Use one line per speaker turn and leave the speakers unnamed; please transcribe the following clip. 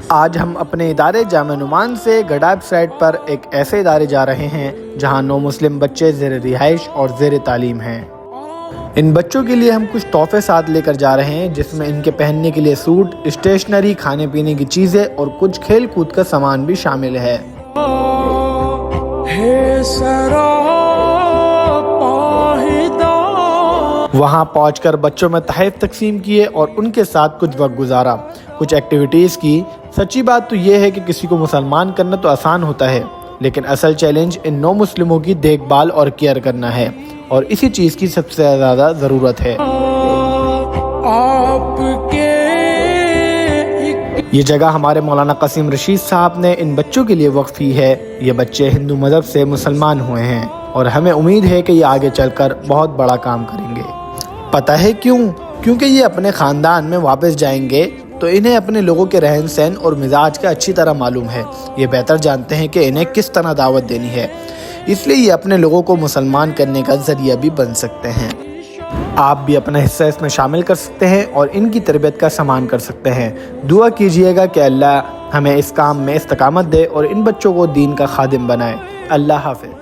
آج ہم اپنے ادارے جامع نعمان سے گڈاب سائٹ پر ایک ایسے ادارے جا رہے ہیں جہاں نو مسلم بچے زیر رہائش اور زیر تعلیم ہیں۔ ان بچوں کے لیے ہم کچھ تحفے ساتھ لے کر جا رہے ہیں، جس میں ان کے پہننے کے لیے سوٹ، اسٹیشنری، کھانے پینے کی چیزیں اور کچھ کھیل کود کا سامان بھی شامل ہے۔ وہاں پہنچ کر بچوں میں تحائف تقسیم کیے اور ان کے ساتھ کچھ وقت گزارا، کچھ ایکٹیویٹیز کی۔ سچی بات تو یہ ہے کہ کسی کو مسلمان کرنا تو آسان ہوتا ہے، لیکن اصل چیلنج ان نو مسلموں کی دیکھ بھال اور کیئر کرنا ہے، اور اسی چیز کی سب سے زیادہ ضرورت ہے۔ یہ جگہ ہمارے مولانا قاسم رشید صاحب نے ان بچوں کے لیے وقف کی ہے۔ یہ بچے ہندو مذہب سے مسلمان ہوئے ہیں اور ہمیں امید ہے کہ یہ آگے چل کر بہت بڑا کام کریں گے۔ پتہ ہے کیوں؟ کیونکہ یہ اپنے خاندان میں واپس جائیں گے تو انہیں اپنے لوگوں کے رہن سہن اور مزاج کا اچھی طرح معلوم ہے۔ یہ بہتر جانتے ہیں کہ انہیں کس طرح دعوت دینی ہے، اس لیے یہ اپنے لوگوں کو مسلمان کرنے کا ذریعہ بھی بن سکتے ہیں۔ آپ بھی اپنا حصہ اس میں شامل کر سکتے ہیں اور ان کی تربیت کا سامان کر سکتے ہیں۔ دعا کیجئے گا کہ اللہ ہمیں اس کام میں استقامت دے اور ان بچوں کو دین کا خادم بنائے۔ اللہ حافظ۔